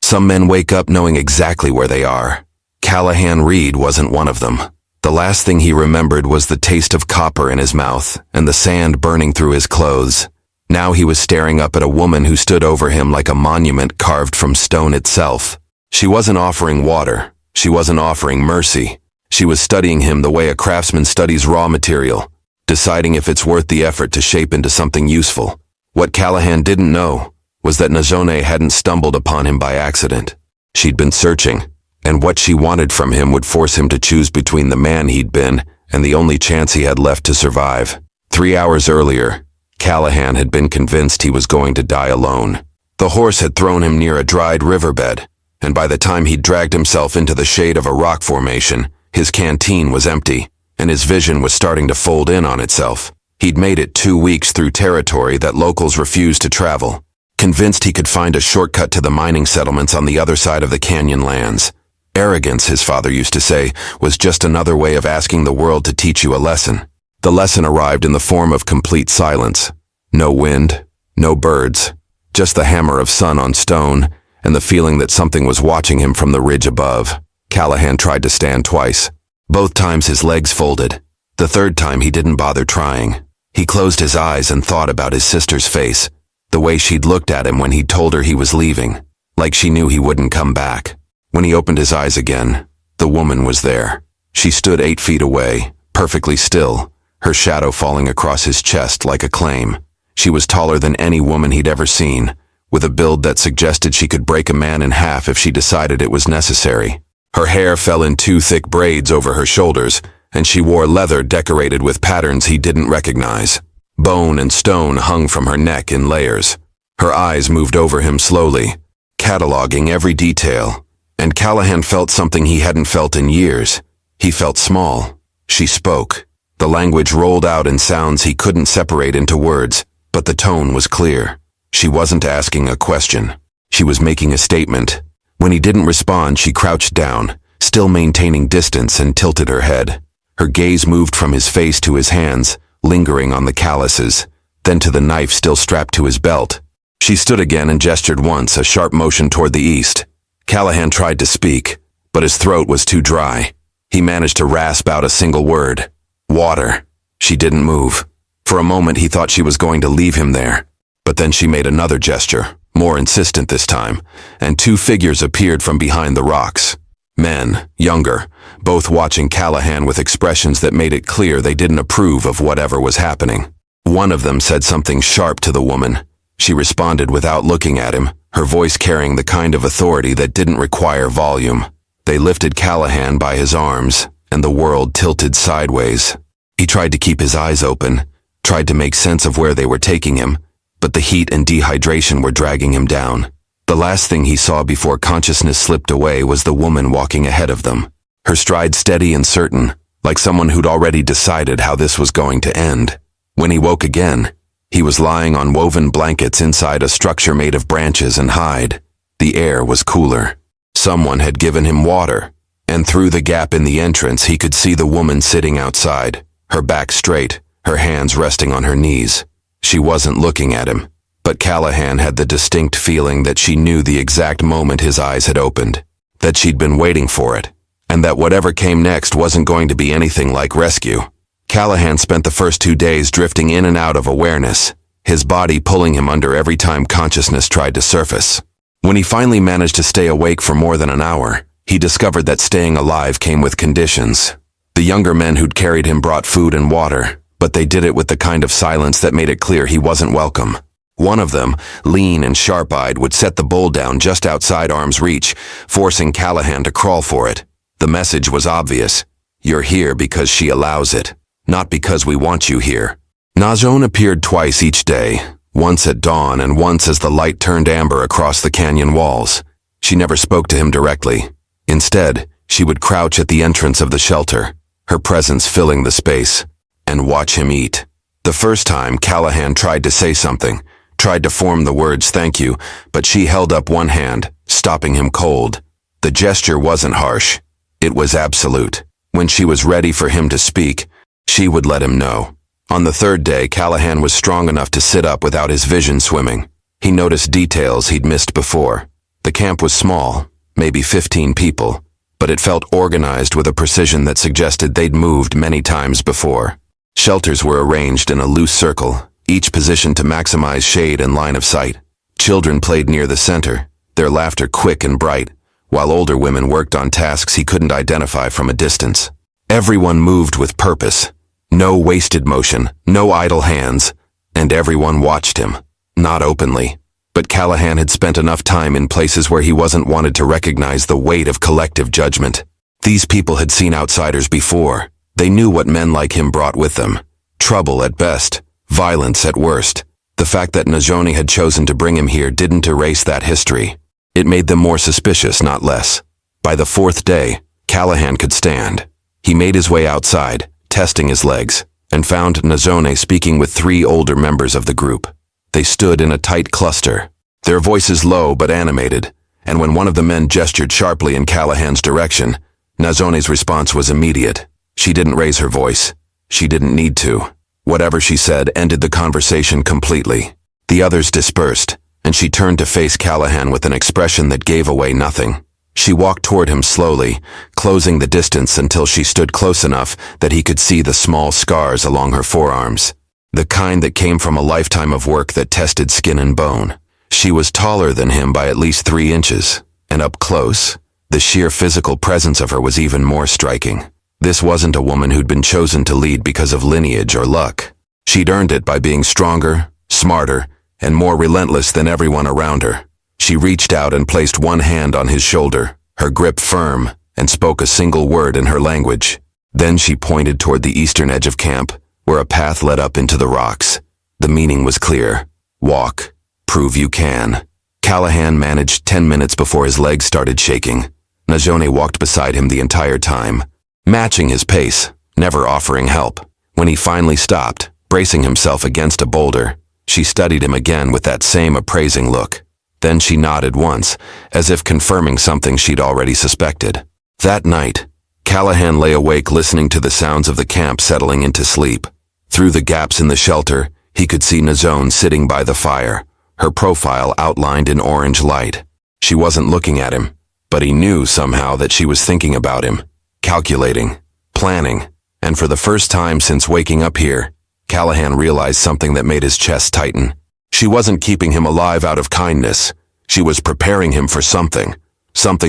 Some men wake up knowing exactly where they are. Callahan Reed wasn't one of them. The last thing he remembered was the taste of copper in his mouth and the sand burning through his clothes. Now he was staring up at a woman who stood over him like a monument carved from stone itself. She wasn't offering water. She wasn't offering mercy. She was studying him the way a craftsman studies raw material, deciding if it's worth the effort to shape into something useful. What Callahan didn't know was that Nazone hadn't stumbled upon him by accident. She'd been searching, and what she wanted from him would force him to choose between the man he'd been and the only chance he had left to survive. 3 hours earlier, Callahan had been convinced he was going to die alone. The horse had thrown him near a dried riverbed, and by the time he'd dragged himself into the shade of a rock formation, his canteen was empty, and his vision was starting to fold in on itself. He'd made it 2 weeks through territory that locals refused to travel, convinced he could find a shortcut to the mining settlements on the other side of the canyon lands. Arrogance, his father used to say, was just another way of asking the world to teach you a lesson. The lesson arrived in the form of complete silence. No wind, no birds, just the hammer of sun on stone and the feeling that something was watching him from the ridge above. Callahan tried to stand twice. Both times his legs folded. The third time he didn't bother trying. He closed his eyes and thought about his sister's face, the way she'd looked at him when he'd told her he was leaving, like she knew he wouldn't come back. When he opened his eyes again, the woman was there. She stood 8 feet away, perfectly still, her shadow falling across his chest like a claim. She was taller than any woman he'd ever seen, with a build that suggested she could break a man in half if she decided it was necessary. Her hair fell in 2 thick braids over her shoulders, and she wore leather decorated with patterns he didn't recognize. Bone and stone hung from her neck in layers. Her eyes moved over him slowly, cataloging every detail, and Callahan felt something he hadn't felt in years. He felt small. She spoke. The language rolled out in sounds he couldn't separate into words, but the tone was clear. She wasn't asking a question. She was making a statement. When he didn't respond, she crouched down, still maintaining distance, and tilted her head. Her gaze moved from his face to his hands, lingering on the calluses, then to the knife still strapped to his belt. She stood again and gestured once, a sharp motion toward the east. Callahan tried to speak, but his throat was too dry. He managed to rasp out a single word. Water. She didn't move. For a moment he thought she was going to leave him there, but then she made another gesture, more insistent this time, and 2 figures appeared from behind the rocks. Men, younger, both watching Callahan with expressions that made it clear they didn't approve of whatever was happening. One of them said something sharp to the woman. She responded without looking at him, her voice carrying the kind of authority that didn't require volume. They lifted Callahan by his arms, and the world tilted sideways. He tried to keep his eyes open, tried to make sense of where they were taking him, but the heat and dehydration were dragging him down. The last thing he saw before consciousness slipped away was the woman walking ahead of them, her stride steady and certain, like someone who'd already decided how this was going to end. When he woke again, he was lying on woven blankets inside a structure made of branches and hide. The air was cooler. Someone had given him water, and through the gap in the entrance he could see the woman sitting outside, her back straight, her hands resting on her knees. She wasn't looking at him, but Callahan had the distinct feeling that she knew the exact moment his eyes had opened, that she'd been waiting for it, and that whatever came next wasn't going to be anything like rescue. Callahan spent the first 2 days drifting in and out of awareness, his body pulling him under every time consciousness tried to surface. When he finally managed to stay awake for more than an hour, he discovered that staying alive came with conditions. The younger men who'd carried him brought food and water, but they did it with the kind of silence that made it clear he wasn't welcome. One of them, lean and sharp-eyed, would set the bowl down just outside arm's reach, forcing Callahan to crawl for it. The message was obvious. You're here because she allows it, not because we want you here. Nazone appeared twice each day, once at dawn and once as the light turned amber across the canyon walls. She never spoke to him directly. Instead, she would crouch at the entrance of the shelter, her presence filling the space, and watch him eat. The first time, Callahan tried to say something, tried to form the words "thank you," but she held up one hand, stopping him cold. The gesture wasn't harsh. It was absolute. When she was ready for him to speak, she would let him know. On the third day, Callahan was strong enough to sit up without his vision swimming. He noticed details he'd missed before. The camp was small, maybe 15 people, but it felt organized with a precision that suggested they'd moved many times before. Shelters were arranged in a loose circle, each positioned to maximize shade and line of sight. Children played near the center, their laughter quick and bright, while older women worked on tasks he couldn't identify from a distance. Everyone moved with purpose. No wasted motion, no idle hands, and everyone watched him. Not openly, but Callahan had spent enough time in places where he wasn't wanted to recognize the weight of collective judgment. These people had seen outsiders before. They knew what men like him brought with them. Trouble at best, violence at worst. The fact that Najoni had chosen to bring him here didn't erase that history. It made them more suspicious, not less. By the fourth day, Callahan could stand. He made his way outside, testing his legs, and found Najoni speaking with 3 older members of the group. They stood in a tight cluster, their voices low but animated, and when one of the men gestured sharply in Callahan's direction, Najoni's response was immediate. She didn't raise her voice. She didn't need to. Whatever she said ended the conversation completely. The others dispersed, and she turned to face Callahan with an expression that gave away nothing. She walked toward him slowly, closing the distance until she stood close enough that he could see the small scars along her forearms. The kind that came from a lifetime of work that tested skin and bone. She was taller than him by at least 3 inches, and up close, the sheer physical presence of her was even more striking. This wasn't a woman who'd been chosen to lead because of lineage or luck. She'd earned it by being stronger, smarter, and more relentless than everyone around her. She reached out and placed one hand on his shoulder, her grip firm, and spoke a single word in her language. Then she pointed toward the eastern edge of camp, where a path led up into the rocks. The meaning was clear. Walk. Prove you can. Callahan managed 10 minutes before his legs started shaking. Najoni walked beside him the entire time, matching his pace, never offering help. When he finally stopped, bracing himself against a boulder, she studied him again with that same appraising look. Then she nodded once, as if confirming something she'd already suspected. That night, Callahan lay awake listening to the sounds of the camp settling into sleep. Through the gaps in the shelter, he could see Najoni sitting by the fire, her profile outlined in orange light. She wasn't looking at him, but he knew somehow that she was thinking about him, calculating, planning, and for the first time since waking up here, Callahan realized something that made his chest tighten. She wasn't keeping him alive out of kindness. She was preparing him for something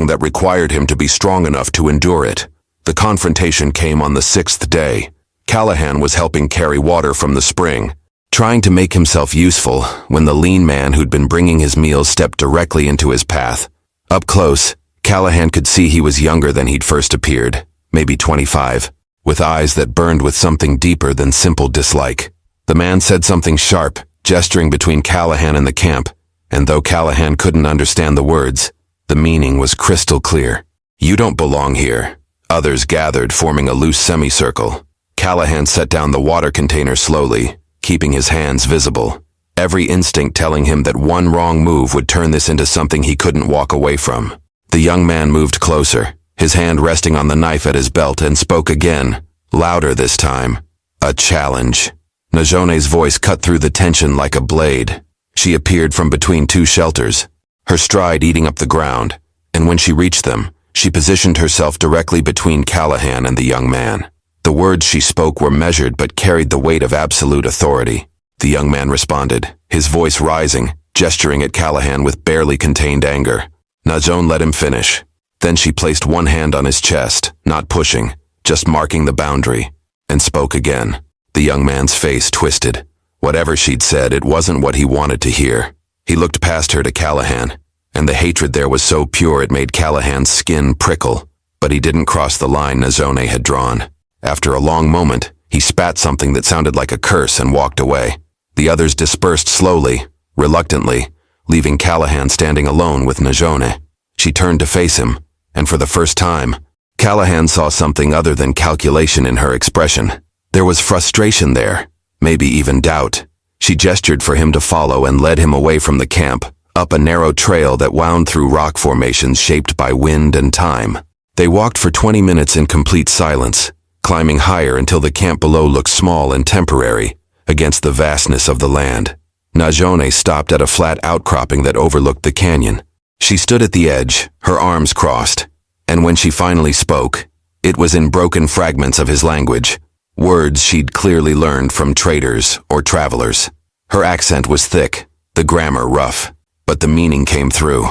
that required him to be strong enough to endure it. The confrontation came on the 6th day. Callahan was helping carry water from the spring, trying to make himself useful when the lean man who'd been bringing his meals stepped directly into his path. Up close, Callahan could see he was younger than he'd first appeared, maybe 25, with eyes that burned with something deeper than simple dislike. The man said something sharp, gesturing between Callahan and the camp, and though Callahan couldn't understand the words, the meaning was crystal clear. You don't belong here. Others gathered, forming a loose semicircle. Callahan set down the water container slowly, keeping his hands visible, every instinct telling him that one wrong move would turn this into something he couldn't walk away from. The young man moved closer, his hand resting on the knife at his belt, and spoke again, louder this time. A challenge. Najoni's voice cut through the tension like a blade. She appeared from between 2 shelters, her stride eating up the ground, and when she reached them, she positioned herself directly between Callahan and the young man. The words she spoke were measured but carried the weight of absolute authority. The young man responded, his voice rising, gesturing at Callahan with barely contained anger. Najoni let him finish. Then she placed one hand on his chest, not pushing, just marking the boundary, and spoke again. The young man's face twisted. Whatever she'd said, it wasn't what he wanted to hear. He looked past her to Callahan, and the hatred there was so pure it made Callahan's skin prickle, but he didn't cross the line Najoni had drawn. After a long moment, he spat something that sounded like a curse and walked away. The others dispersed slowly, reluctantly, leaving Callahan standing alone with Najoni. She turned to face him, and for the first time, Callahan saw something other than calculation in her expression. There was frustration there, maybe even doubt. She gestured for him to follow and led him away from the camp, up a narrow trail that wound through rock formations shaped by wind and time. They walked for 20 minutes in complete silence, climbing higher until the camp below looked small and temporary against the vastness of the land. Najoni stopped at a flat outcropping that overlooked the canyon. She stood at the edge, her arms crossed, and when she finally spoke, it was in broken fragments of his language, words she'd clearly learned from traders or travelers. Her accent was thick, the grammar rough, but the meaning came through.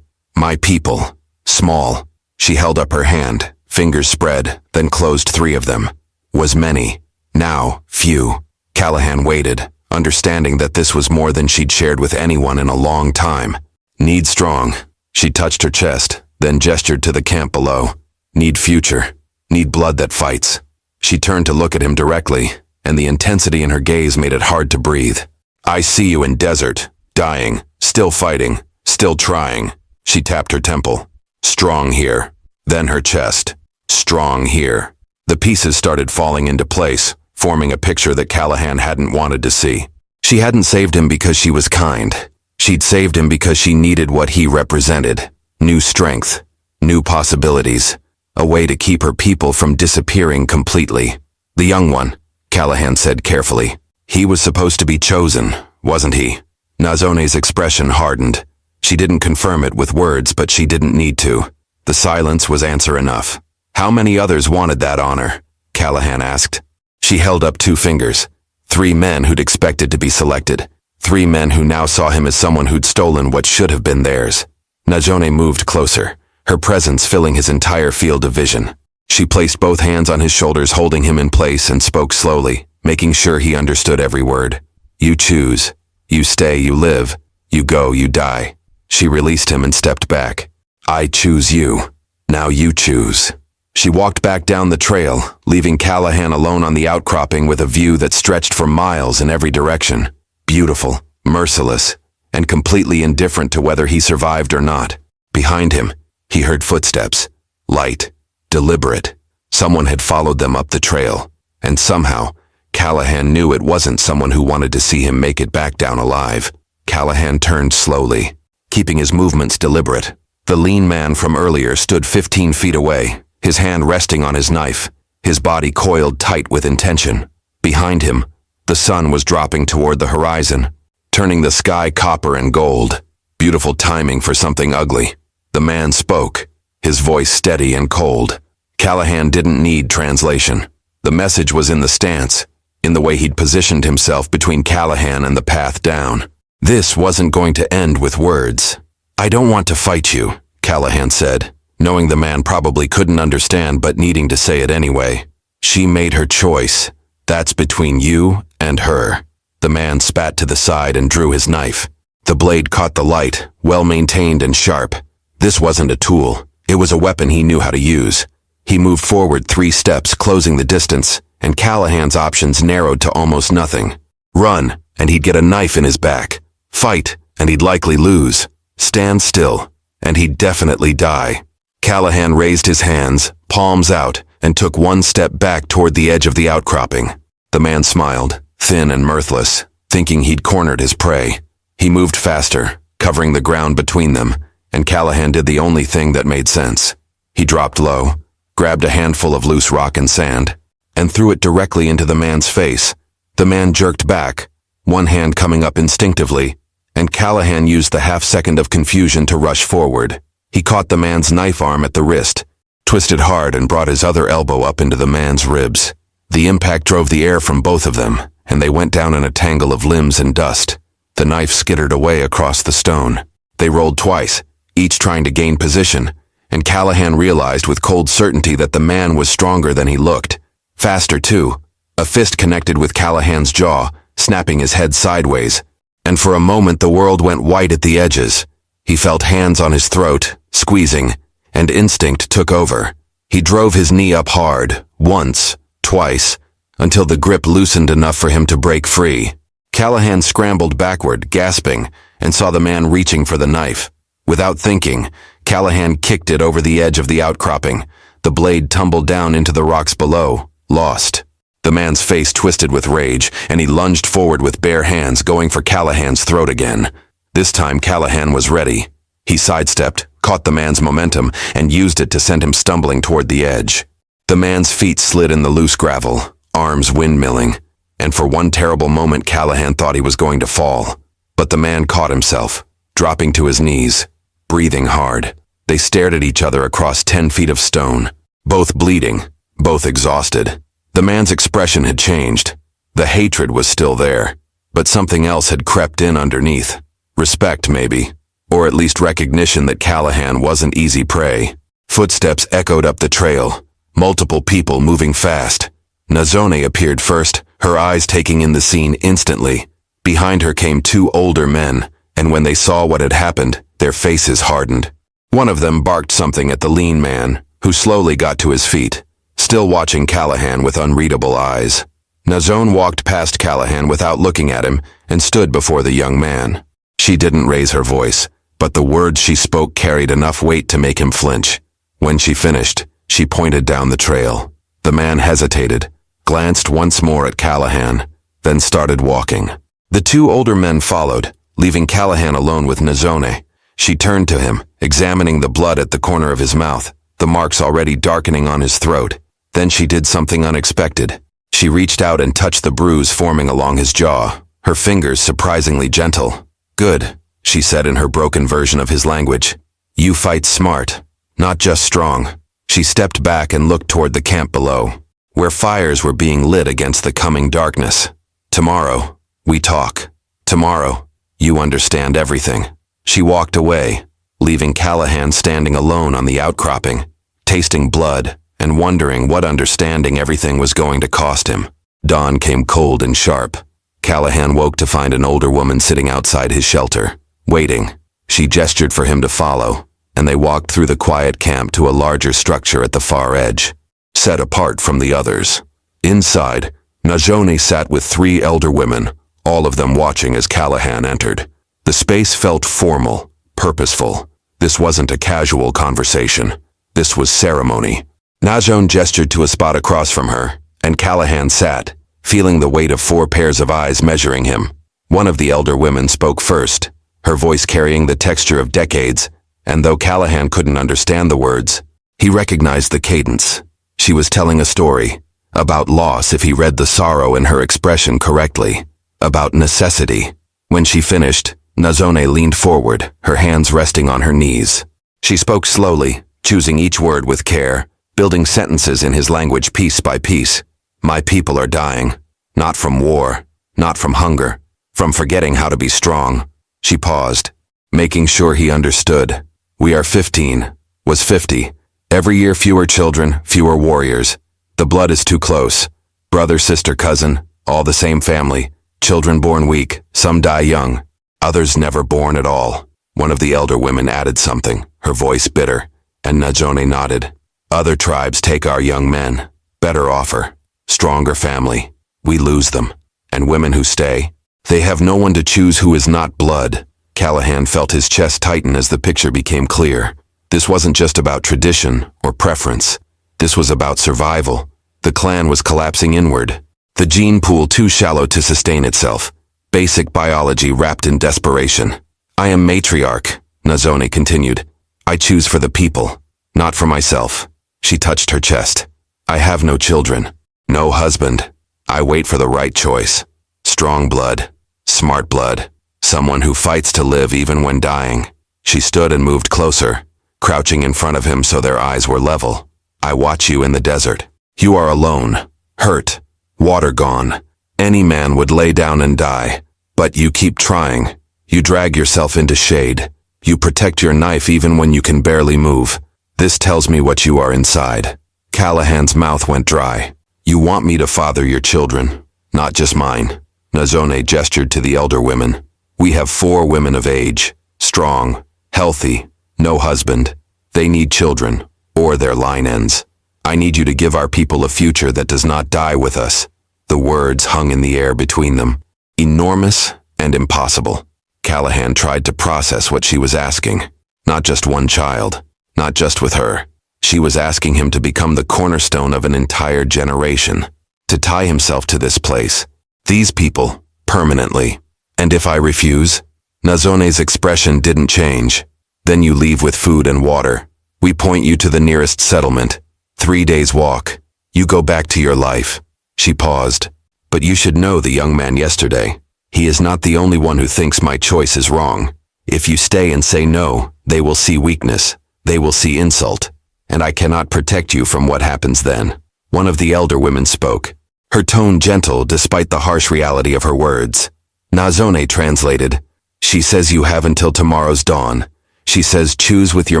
My people, small. She held up her hand, fingers spread, then closed 3 of them. Was many, now few. Callahan waited, understanding that this was more than she'd shared with anyone in a long time. Need strong. She touched her chest, then gestured to the camp below. Need future. Need blood that fights. She turned to look at him directly, and the intensity in her gaze made it hard to breathe. I see you in desert, dying, still fighting, still trying. She tapped her temple. Strong here. Then her chest. Strong here. The pieces started falling into place, forming a picture that Callahan hadn't wanted to see. She hadn't saved him because she was kind. She'd saved him because she needed what he represented. New strength. New possibilities. A way to keep her people from disappearing completely. The young one, Callahan said carefully. He was supposed to be chosen, wasn't he? Nazone's expression hardened. She didn't confirm it with words, but she didn't need to. The silence was answer enough. How many others wanted that honor? Callahan asked. She held up 2 fingers. 3 men who'd expected to be selected. 3 men who now saw him as someone who'd stolen what should have been theirs. Nazone moved closer, her presence filling his entire field of vision. She placed both hands on his shoulders, holding him in place, and spoke slowly, making sure he understood every word. You choose. You stay, you live. You go, you die. She released him and stepped back. I choose you. Now you choose. She walked back down the trail, leaving Callahan alone on the outcropping with a view that stretched for miles in every direction. Beautiful, merciless, and completely indifferent to whether he survived or not. Behind him, he heard footsteps. Light, deliberate. Someone had followed them up the trail, and somehow, Callahan knew it wasn't someone who wanted to see him make it back down alive. Callahan turned slowly, keeping his movements deliberate. The lean man from earlier stood 15 feet away, his hand resting on his knife, his body coiled tight with intention. Behind him, the sun was dropping toward the horizon, turning the sky copper and gold. Beautiful timing for something ugly. The man spoke, his voice steady and cold. Callahan didn't need translation. The message was in the stance, in the way he'd positioned himself between Callahan and the path down. This wasn't going to end with words. I don't want to fight you, Callahan said, knowing the man probably couldn't understand but needing to say it anyway. She made her choice. That's between you and her. The man spat to the side and drew his knife. The blade caught the light, well-maintained and sharp. This wasn't a tool. It was a weapon he knew how to use. He moved forward 3 steps, closing the distance, and Callahan's options narrowed to almost nothing. Run, and he'd get a knife in his back. Fight, and he'd likely lose. Stand still, and he'd definitely die. Callahan raised his hands, palms out, and took 1 step back toward the edge of the outcropping. The man smiled, thin and mirthless, thinking he'd cornered his prey. He moved faster, covering the ground between them, and Callahan did the only thing that made sense. He dropped low, grabbed a handful of loose rock and sand, and threw it directly into the man's face. The man jerked back, one hand coming up instinctively, and Callahan used the half-second of confusion to rush forward. He caught the man's knife arm at the wrist, twisted hard and brought his other elbow up into the man's ribs. The impact drove the air from both of them, and they went down in a tangle of limbs and dust. The knife skittered away across the stone. They rolled twice, each trying to gain position, and Callahan realized with cold certainty that the man was stronger than he looked. Faster, too. A fist connected with Callahan's jaw, snapping his head sideways, and for a moment the world went white at the edges. He felt hands on his throat, squeezing, and instinct took over. He drove his knee up hard, once, twice, until the grip loosened enough for him to break free. Callahan scrambled backward, gasping, and saw the man reaching for the knife. Without thinking, Callahan kicked it over the edge of the outcropping. The blade tumbled down into the rocks below, lost. The man's face twisted with rage, and he lunged forward with bare hands, going for Callahan's throat again. This time Callahan was ready. He sidestepped, caught the man's momentum, and used it to send him stumbling toward the edge. The man's feet slid in the loose gravel, arms windmilling, and for one terrible moment Callahan thought he was going to fall. But the man caught himself, dropping to his knees. breathing hard. They stared at each other across 10 feet of stone, both bleeding, both exhausted. The man's expression had changed. The hatred was still there, but something else had crept in underneath. Respect, maybe, or at least recognition that Callahan wasn't easy prey. Footsteps echoed up the trail, multiple people moving fast. Nazone appeared first, her eyes taking in the scene instantly. Behind her came 2 older men, and when they saw what had happened, their faces hardened. One of them barked something at the lean man, who slowly got to his feet, still watching Callahan with unreadable eyes. Nazone walked past Callahan without looking at him and stood before the young man. She didn't raise her voice, but the words she spoke carried enough weight to make him flinch. When she finished, she pointed down the trail. The man hesitated, glanced once more at Callahan, then started walking. The 2 older men followed, leaving Callahan alone with Nazone. She turned to him, examining the blood at the corner of his mouth, the marks already darkening on his throat. Then she did something unexpected. She reached out and touched the bruise forming along his jaw, her fingers surprisingly gentle. "Good," she said in her broken version of his language. "You fight smart, not just strong." She stepped back and looked toward the camp below, where fires were being lit against the coming darkness. "Tomorrow, we talk. Tomorrow, you understand everything." She walked away, leaving Callahan standing alone on the outcropping, tasting blood and wondering what understanding everything was going to cost him. Dawn came cold and sharp. Callahan woke to find an older woman sitting outside his shelter, waiting. She gestured for him to follow, and they walked through the quiet camp to a larger structure at the far edge, set apart from the others. Inside, Nazone sat with 3 elder women, all of them watching as Callahan entered. The space felt formal, purposeful. This wasn't a casual conversation. This was ceremony. Nazone gestured to a spot across from her, and Callahan sat, feeling the weight of 4 pairs of eyes measuring him. One of the elder women spoke first, her voice carrying the texture of decades, and though Callahan couldn't understand the words, he recognized the cadence. She was telling a story, about loss if he read the sorrow in her expression correctly, about necessity. When she finished, Nazone leaned forward, her hands resting on her knees. She spoke slowly, choosing each word with care, building sentences in his language piece by piece. "My people are dying, not from war, not from hunger, from forgetting how to be strong." She paused, making sure he understood. "We are 15, was 50. Every year fewer children, fewer warriors. The blood is too close. Brother, sister, cousin, all the same family. Children born weak, some die young, others never born at all." One of the elder women added something, her voice bitter, and Nazone nodded. "Other tribes take our young men. Better offer. Stronger family. We lose them. And women who stay, they have no one to choose who is not blood." Callahan felt his chest tighten as the picture became clear. This wasn't just about tradition or preference. This was about survival. The clan was collapsing inward. The gene pool too shallow to sustain itself. Basic biology wrapped in desperation. "I am matriarch," Nazone continued. "I choose for the people, not for myself." She touched her chest. "I have no children, no husband. I wait for the right choice. Strong blood, smart blood, someone who fights to live even when dying." She stood and moved closer, crouching in front of him so their eyes were level. "I watch you in the desert. You are alone, hurt, water gone. Any man would lay down and die. But you keep trying. You drag yourself into shade. You protect your knife even when you can barely move. This tells me what you are inside." Callahan's mouth went dry. "You want me to father your children, not just mine." Nazone gestured to the elder women. "We have 4 women of age, strong, healthy, no husband. They need children, or their line ends. I need you to give our people a future that does not die with us." The words hung in the air between them, enormous and impossible. Callahan tried to process what she was asking. Not just one child, not just with her. She was asking him to become the cornerstone of an entire generation, to tie himself to this place, these people, permanently. "And if I refuse?" Nazone's expression didn't change. "Then you leave with food and water. We point you to the nearest settlement. 3 days walk. You go back to your life." She paused. "But you should know the young man yesterday. He is not the only one who thinks my choice is wrong. If you stay and say no, They will see weakness. They will see insult. And I cannot protect you from what happens then. One of the elder women spoke, her tone gentle despite the harsh reality of her words. Nazone translated, "She says you have until tomorrow's dawn. She says choose with your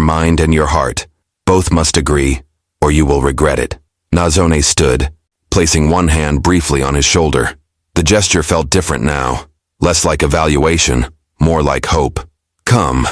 mind and your heart. Both must agree, or you will regret it." Nazone stood, placing one hand briefly on his shoulder. The gesture felt different now, less like evaluation, more like hope. "Come,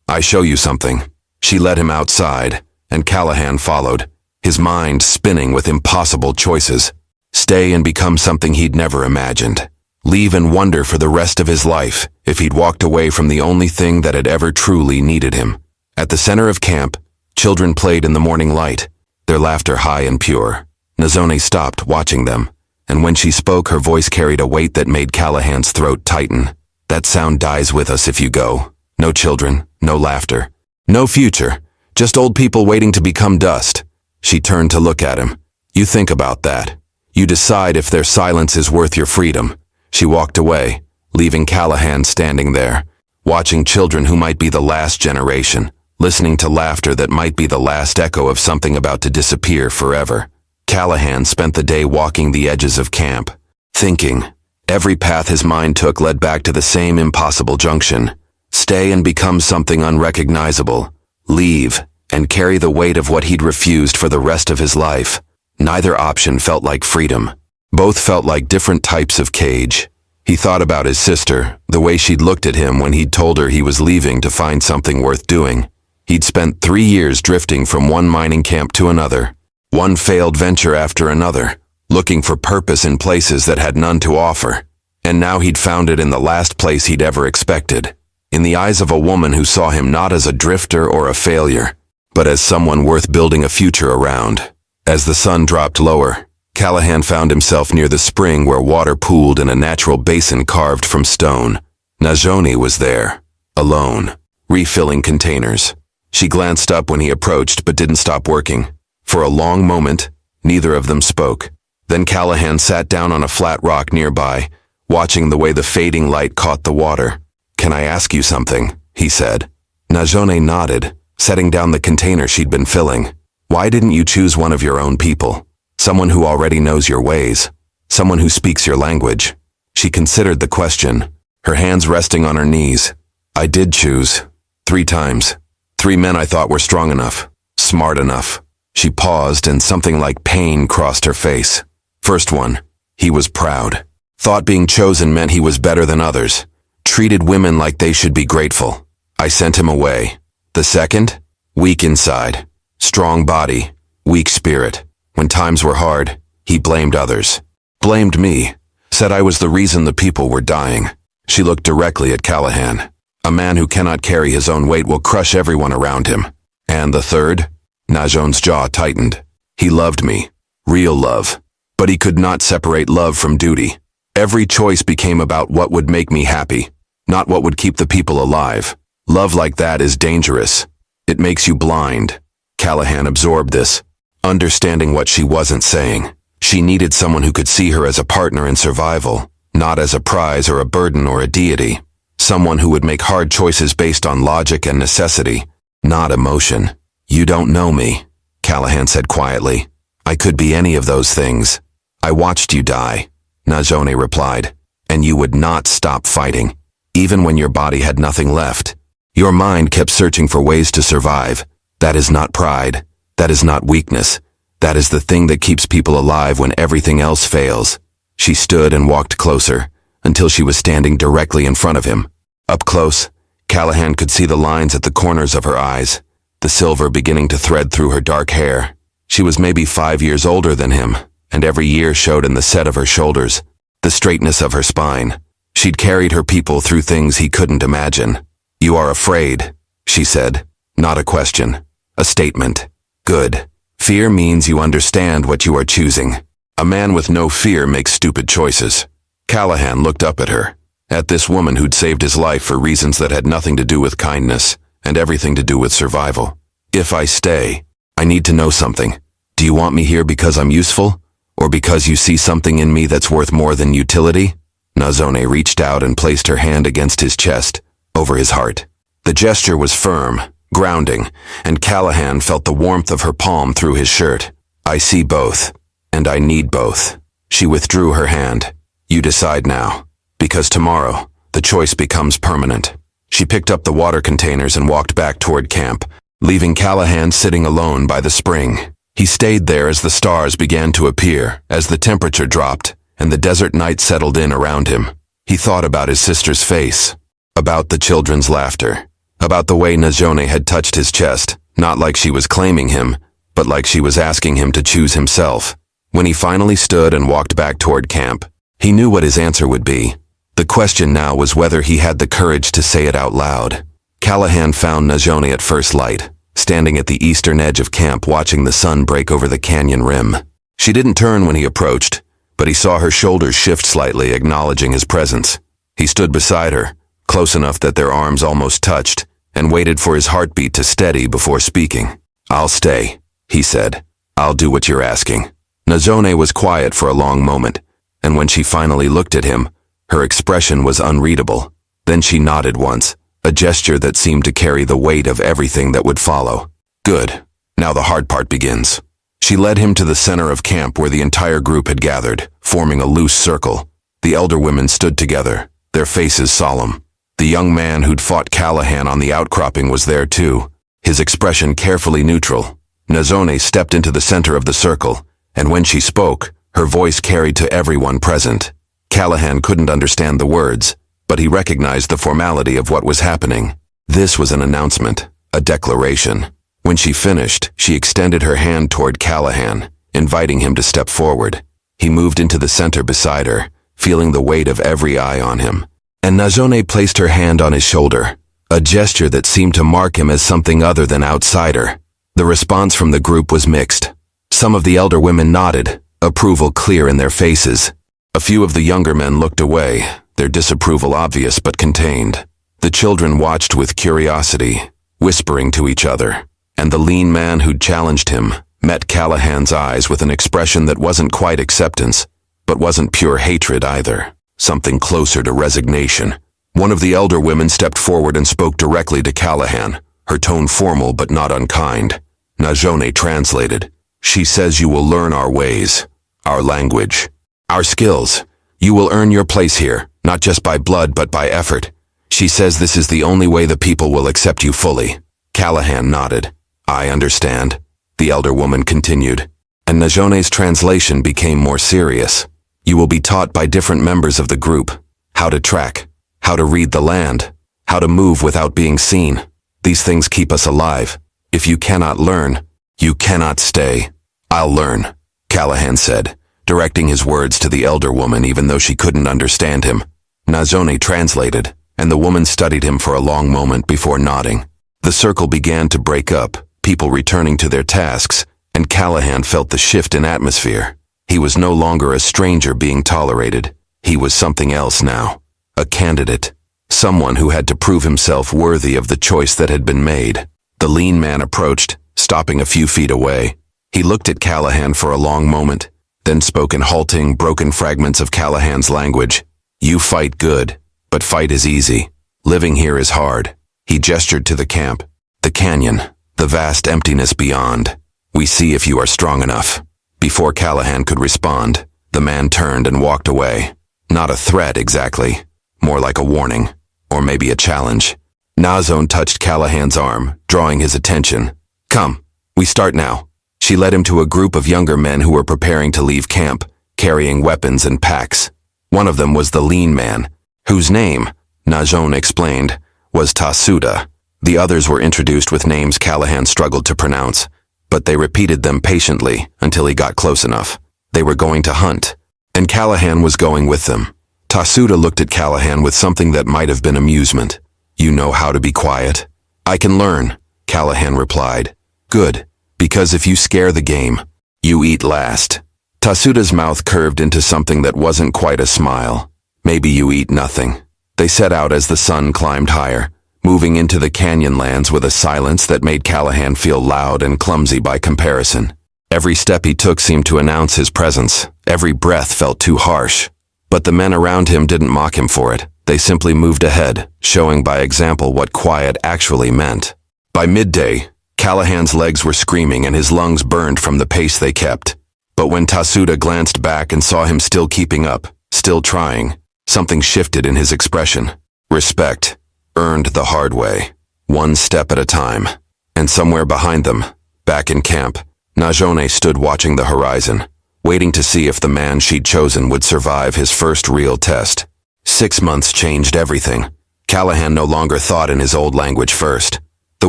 I show you something." She led him outside, and Callahan followed, his mind spinning with impossible choices. Stay and become something he'd never imagined. Leave and wonder for the rest of his life if he'd walked away from the only thing that had ever truly needed him. At the center of camp, children played in the morning light, their laughter high and pure. Nazone stopped, watching them, and when she spoke, her voice carried a weight that made Callahan's throat tighten. "That sound dies with us if you go. No children, no laughter, no future, just old people waiting to become dust." She turned to look at him. "You think about that. You decide if their silence is worth your freedom." She walked away, leaving Callahan standing there, watching children who might be the last generation, listening to laughter that might be the last echo of something about to disappear forever. Callahan spent the day walking the edges of camp, thinking. Every path his mind took led back to the same impossible junction. Stay and become something unrecognizable. Leave and carry the weight of what he'd refused for the rest of his life. Neither option felt like freedom. Both felt like different types of cage. He thought about his sister, the way she'd looked at him when he'd told her he was leaving to find something worth doing. He'd spent 3 years drifting from one mining camp to another, one failed venture after another, looking for purpose in places that had none to offer. And now he'd found it in the last place he'd ever expected, in the eyes of a woman who saw him not as a drifter or a failure, but as someone worth building a future around. As the sun dropped lower, Callahan found himself near the spring where water pooled in a natural basin carved from stone. Nazone was there, alone, refilling containers. She glanced up when he approached but didn't stop working. For a long moment, neither of them spoke. Then Callahan sat down on a flat rock nearby, watching the way the fading light caught the water. "Can I ask you something?" he said. Nazone nodded, setting down the container she'd been filling. "Why didn't you choose one of your own people? Someone who already knows your ways. Someone who speaks your language?" She considered the question, her hands resting on her knees. "I did choose. 3 times. 3 men I thought were strong enough, smart enough." She paused and something like pain crossed her face. First one, he was proud. Thought being chosen meant he was better than others. Treated women like they should be grateful. I sent him away. The second, weak inside. Strong body, weak spirit. When times were hard, he blamed others. Blamed me. Said I was the reason the people were dying. She looked directly at Callahan. A man who cannot carry his own weight will crush everyone around him. And the third? Najon's jaw tightened. He loved me. Real love. But he could not separate love from duty. Every choice became about what would make me happy, not what would keep the people alive. Love like that is dangerous. It makes you blind. Callahan absorbed this, understanding what she wasn't saying. She needed someone who could see her as a partner in survival, not as a prize or a burden or a deity. Someone who would make hard choices based on logic and necessity, not emotion. "You don't know me," Callahan said quietly. "I could be any of those things. I watched you die," Najone replied, "and you would not stop fighting, even when your body had nothing left. Your mind kept searching for ways to survive. That is not pride. That is not weakness. That is the thing that keeps people alive when everything else fails." She stood and walked closer, until she was standing directly in front of him. Up close, Callahan could see the lines at the corners of her eyes, the silver beginning to thread through her dark hair. She was maybe 5 years older than him, and every year showed in the set of her shoulders, the straightness of her spine. She'd carried her people through things he couldn't imagine. "You are afraid," she said. Not a question, a statement. "Good. Fear means you understand what you are choosing. A man with no fear makes stupid choices." Callahan looked up at her, at this woman who'd saved his life for reasons that had nothing to do with kindness and everything to do with survival. "If I stay, I need to know something. Do you want me here because I'm useful? Or because you see something in me that's worth more than utility?" Nazone reached out and placed her hand against his chest, over his heart. The gesture was firm, grounding, and Callahan felt the warmth of her palm through his shirt. I see both, and I need both. She withdrew her hand. You decide now, because tomorrow, the choice becomes permanent. She picked up the water containers and walked back toward camp, leaving Callahan sitting alone by the spring. He stayed there as the stars began to appear, as the temperature dropped, and the desert night settled in around him. He thought about his sister's face, about the children's laughter, about the way Najone had touched his chest, not like she was claiming him, but like she was asking him to choose himself. When he finally stood and walked back toward camp, he knew what his answer would be. The question now was whether he had the courage to say it out loud. Callahan found Najone at first light, standing at the eastern edge of camp watching the sun break over the canyon rim. She didn't turn when he approached, but he saw her shoulders shift slightly, acknowledging his presence. He stood beside her, close enough that their arms almost touched, and waited for his heartbeat to steady before speaking. I'll stay, he said. I'll do what you're asking. Najone was quiet for a long moment, and when she finally looked at him, her expression was unreadable. Then she nodded once, a gesture that seemed to carry the weight of everything that would follow. Good. Now the hard part begins. She led him to the center of camp where the entire group had gathered, forming a loose circle. The elder women stood together, their faces solemn. The young man who'd fought Callahan on the outcropping was there too, his expression carefully neutral. Najone stepped into the center of the circle, and when she spoke, her voice carried to everyone present. Callahan couldn't understand the words, but he recognized the formality of what was happening. This was an announcement, a declaration. When she finished, she extended her hand toward Callahan, inviting him to step forward. He moved into the center beside her, feeling the weight of every eye on him. And Najone placed her hand on his shoulder, a gesture that seemed to mark him as something other than outsider. The response from the group was mixed. Some of the elder women nodded, approval clear in their faces. A few of the younger men looked away, their disapproval obvious but contained. The children watched with curiosity, whispering to each other, and the lean man who'd challenged him met Callahan's eyes with an expression that wasn't quite acceptance, but wasn't pure hatred either, something closer to resignation. One of the elder women stepped forward and spoke directly to Callahan, her tone formal but not unkind. Najone translated. She says you will learn our ways, our language, our skills. You will earn your place here, not just by blood but by effort. She says this is the only way the people will accept you fully. Callahan nodded. I understand, the elder woman continued, and Najone's translation became more serious. You will be taught by different members of the group, how to track, how to read the land, how to move without being seen. These things keep us alive. If you cannot learn, you cannot stay. I'll learn, Callahan said, directing his words to the elder woman even though she couldn't understand him. Najone translated, and the woman studied him for a long moment before nodding. The circle began to break up, people returning to their tasks, and Callahan felt the shift in atmosphere. He was no longer a stranger being tolerated. He was something else now. A candidate. Someone who had to prove himself worthy of the choice that had been made. The lean man approached, stopping a few feet away. He looked at Callahan for a long moment, then spoke in halting, broken fragments of Callahan's language. You fight good, but fight is easy. Living here is hard. He gestured to the camp. The canyon, the vast emptiness beyond. We see if you are strong enough. Before Callahan could respond, the man turned and walked away. Not a threat exactly, more like a warning, or maybe a challenge. Nazone touched Callahan's arm, drawing his attention. Come, we start now. She led him to a group of younger men who were preparing to leave camp, carrying weapons and packs. One of them was the lean man, whose name, Najone explained, was Tasuda. The others were introduced with names Callahan struggled to pronounce, but they repeated them patiently until he got close enough. They were going to hunt, and Callahan was going with them. Tasuda looked at Callahan with something that might have been amusement. You know how to be quiet? I can learn, Callahan replied. Good, because if you scare the game, you eat last. Tasuda's mouth curved into something that wasn't quite a smile. Maybe you eat nothing. They set out as the sun climbed higher, moving into the canyon lands with a silence that made Callahan feel loud and clumsy by comparison. Every step he took seemed to announce his presence. Every breath felt too harsh. But the men around him didn't mock him for it. They simply moved ahead, showing by example what quiet actually meant. By midday, Callahan's legs were screaming and his lungs burned from the pace they kept. But when Tasuda glanced back and saw him still keeping up, still trying, something shifted in his expression. Respect, earned the hard way, one step at a time. And somewhere behind them, back in camp, Najone stood watching the horizon, waiting to see if the man she'd chosen would survive his first real test. 6 months changed everything. Callahan no longer thought in his old language first. The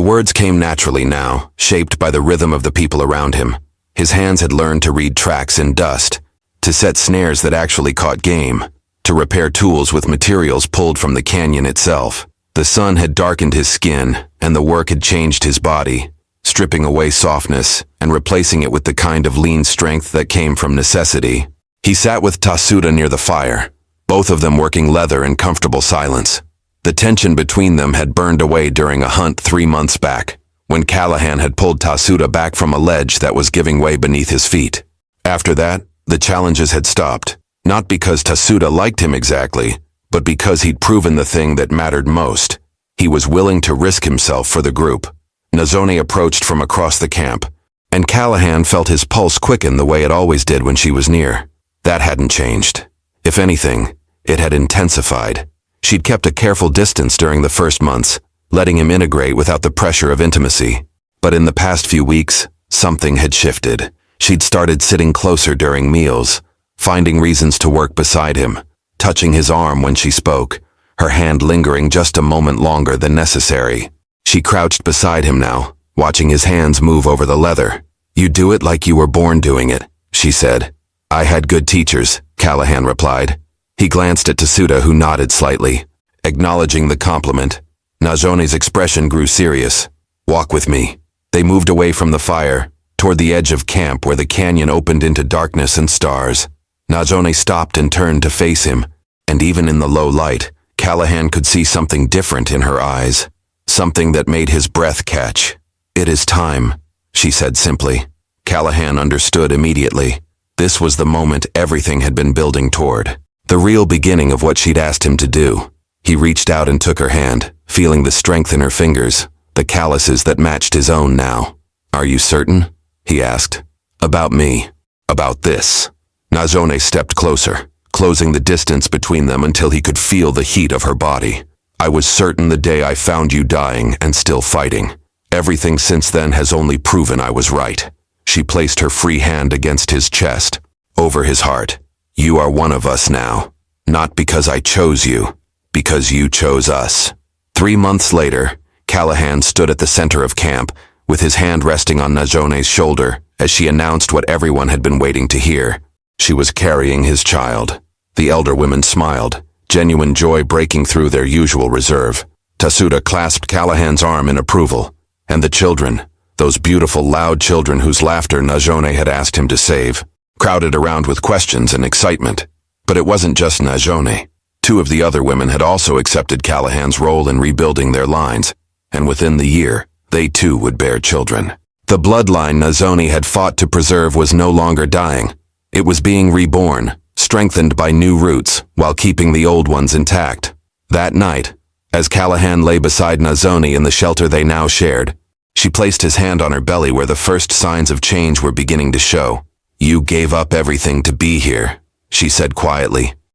words came naturally now, shaped by the rhythm of the people around him. His hands had learned to read tracks in dust, to set snares that actually caught game, to repair tools with materials pulled from the canyon itself. The sun had darkened his skin, and the work had changed his body, stripping away softness and replacing it with the kind of lean strength that came from necessity. He sat with Tasuda near the fire, both of them working leather in comfortable silence. The tension between them had burned away during a hunt 3 months back, when Callahan had pulled Tasuda back from a ledge that was giving way beneath his feet. After that, the challenges had stopped, not because Tasuda liked him exactly, but because he'd proven the thing that mattered most. He was willing to risk himself for the group. Nazone approached from across the camp, and Callahan felt his pulse quicken the way it always did when she was near. That hadn't changed. If anything, it had intensified. She'd kept a careful distance during the first months, letting him integrate without the pressure of intimacy. But in the past few weeks, something had shifted. She'd started sitting closer during meals, finding reasons to work beside him, touching his arm when she spoke, her hand lingering just a moment longer than necessary. She crouched beside him now, watching his hands move over the leather. "You do it like you were born doing it," she said. "I had good teachers," Callahan replied. He glanced at Tasuda, who nodded slightly, acknowledging the compliment. Najone's expression grew serious. "Walk with me." They moved away from the fire, toward the edge of camp where the canyon opened into darkness and stars. Najone stopped and turned to face him, and even in the low light, Callahan could see something different in her eyes, something that made his breath catch. "It is time," she said simply. Callahan understood immediately. This was the moment everything had been building toward, the real beginning of what she'd asked him to do. He reached out and took her hand, feeling the strength in her fingers, the calluses that matched his own now. "Are you certain?" he asked. "About me. About this." Najone stepped closer, closing the distance between them until he could feel the heat of her body. "I was certain the day I found you dying and still fighting. Everything since then has only proven I was right." She placed her free hand against his chest, over his heart. "You are one of us now. Not because I chose you, because you chose us." 3 months later, Callahan stood at the center of camp, with his hand resting on Najone's shoulder as she announced what everyone had been waiting to hear. She was carrying his child. The elder women smiled, genuine joy breaking through their usual reserve. Tasuda clasped Callahan's arm in approval, and the children, those beautiful loud children whose laughter Najone had asked him to save, crowded around with questions and excitement. But it wasn't just Najone. 2 of the other women had also accepted Callahan's role in rebuilding their lines, and within the year, they too would bear children. The bloodline Nazone had fought to preserve was no longer dying. It was being reborn, strengthened by new roots, while keeping the old ones intact. That night, as Callahan lay beside Nazone in the shelter they now shared, she placed his hand on her belly where the first signs of change were beginning to show. "You gave up everything to be here," she said quietly.